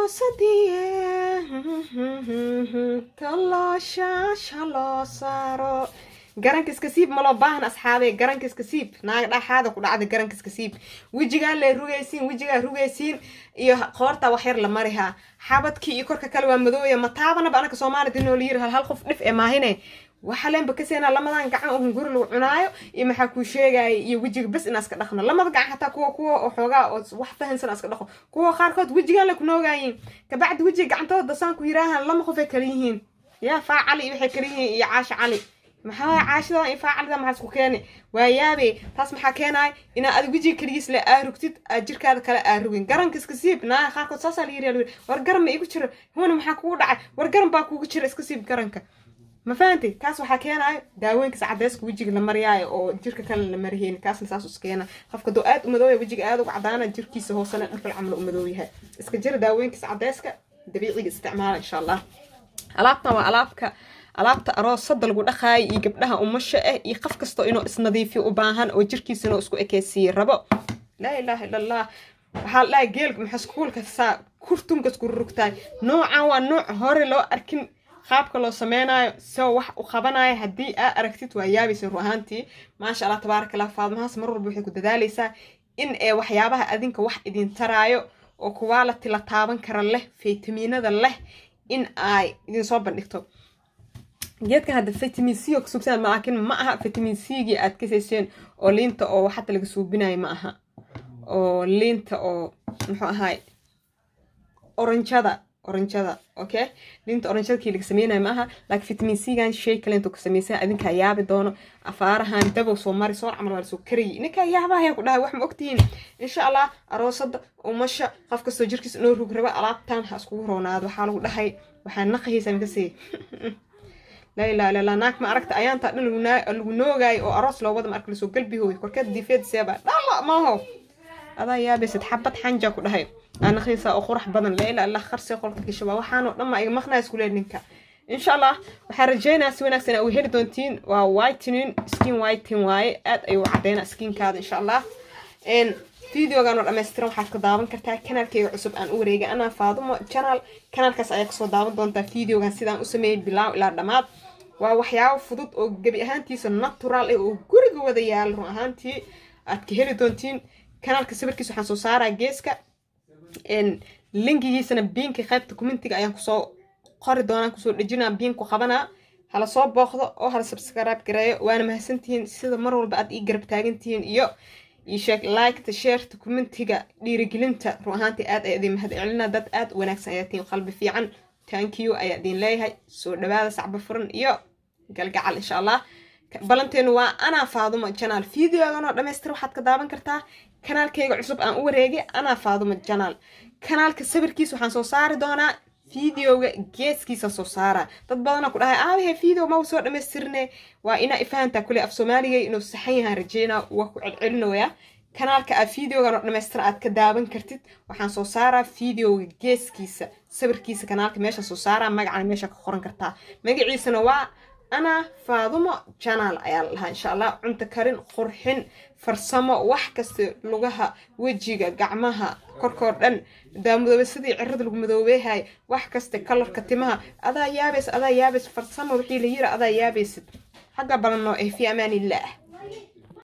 aroosadii talooshaasha loo saaro garanka iska siib ma loo baahan asxaabey garanka iska siib naaga dhaxaada ku dhacda garanka iska siib wejigaa le rugaysiin wejigaa rugaysiin iyo qoorta wax yar la marihaa xabadkii iyo korka kale waa madooya ma taabanaba anaka Soomaalida inoo liir hal qof dhif ee maahine waxa leen bakaseena lamadan gacan oo guri lagu cunaayo iyo maxaa ku sheegay iyo wejiga bas in aska dhaqno lamada gacan hataa kuwa oo xoogaa oo wax fahansan aska dhaqo kuwa qaarkood wejiga la ku noogaayin ka bacdi wejiga gacantooda saan ku yiraahan lama qof ay kala yihiin yaa faacali waxay kala yihiin iyo caasha cali maxaa caashada in faacalida maxaa isku keenay waayaabe taas maxaa keenay in aad wejiga kaligiis la aarugtid jirkaada kala aarugin garanka iska siib naa qaarkood saasa la yiraahdo war garan ma igu jiro hoona maxaa kugu dhacay war garan baa kugu jira iska siib garanka ما فهمتي كاس waxaa keenay daawooyinka sacadeyska wajiga la mariyay oo jirka kale la mariyeen kaasna saas u skeena qofka doo aad u madoow wajiga aad u cadaana jirkiisa hoosana dhulka amal u madoow yahay iska jir daawooyinka sacadeyska dabiiciga isticmaal insha Allah alaabta waa alaabta aroosada lagu dhaqaay iyo gabdhaha umasha iyo qof kasto inuu isnadiifiyo u baahan oo jirkiisana isku ekeysii rabo la ilaaha illa Allah waxa la geelka maxaskuulka saa kurtunka isku rugtay noocan waa nooc hore loo arkin qaabka loo sameeynaayo soo wax u qabanayo hadii aad aragtid waa yaabisan ruuxantii ma sha Allah tabaaraka Allah faadmahaas mar walba waxay ku dadaalaysaa in ee waxyaabaha adinka wax idin taraayo oo quality la taaban kara leh fitamiinada leh in ay idin soo bandhigto geedka hadda vitamin C oo kusubsan laakiin ma aha vitamin C gi aad ka seeseen oo liinta oo waxa laga suubinayo ma aha oo liinta oo muxuu ahaay oranjada okay liinta oranjada kii laga sameeyay ma aha like vitamin C gan shay kale inta ku sameeyay adinka yaabi doono afaarahan dabo soo mari soo amal wala soo kariy ninka yaabaha ku dhahay wax ma ogtiin insha Allah aroosada umasha qof kasto jirkiisa inoo rug raba alaabtan ha isku roonaad waxa lagu dhahay waxa naqaysan ka sii la ilaaha illa naak ma aragta ayaanta dhan lagu noogay oo aroos loo wada marka la soo galbihooy korkeed difeed seeba dhalla ma ho هذا يابس تحبط حنجة كده هاي أنا خيسة أخرح بدن ليلة الله خرسي قلت كي شباب وحانو لما يمخنا يسكولين نكا إن شاء الله وحرجينا سوينا سنة وهير دونتين ووايتين سكين وايتين واي أد أيوة عدينا سكين كاد إن شاء الله إن فيديو كانوا الأمسترون حق داون كرتا كنال كي عصب أن أوريجا أنا فاضم channel كنال كاس أيك صو داون دونتا فيديو كان سيدان أسمي بلاو إلى دمات ووحياو فضوط أو جبي أهانتي سناتورال أو جورج وديال أهانتي أتكهير دونتين kanaalka sawirkiisa waxaan soo saaraa geeska linkigiisana biinka qaybta commentiga ayaan ku soo qori doonaa ku soo dhajinaa biinku qabana hala soo booqdo oo hala subscribe gareeyo waana mahadsantihiin sida mar walba aad ii garab taagantihiin iyo sheeg like ta share ta commentiga dhiirigelinta ruuxaantii aad ay idin mahad celinaa dad aad wanaagsan ayaa tiin qalbi fiican thank you ayaa idin leeyahay soo dhawaada sacba furan iyo galgacal insha Allah balanteenu waa ana Faadumo channel videogan oo dhameystir waxaad ka daawan kartaa kanaalkayga cusub aan u wareegay ana Faadumo channel kanaalka sawirkiisa waxaan soo saari doonaa videoga geeskiisa soo saara dad badan ku dhahay video ma soo dhameystirnay waa ina ifaanta kulli af Soomaaliga inuu saxan yahay rajayna waa ku celcelinooya kanaalka videogan oo dhameystir aad ka daawan kartid waxaan soo saaraa videoga geeskiisa sawirkiisa kanaalka meesha soo saara magaca meesha ka qoran kartaa magaciisana waa أنا فاضمة channel أيال إن شاء الله عند كارين قرحين فرسمة وحكست لغها وجهها قعمها كركردن دام بسدي عرض المذوبة هاي وحكست كلر كتمها هذا يابس فرسمة وحيل يرى هذا يابس حاجة بلنا في أمان الله.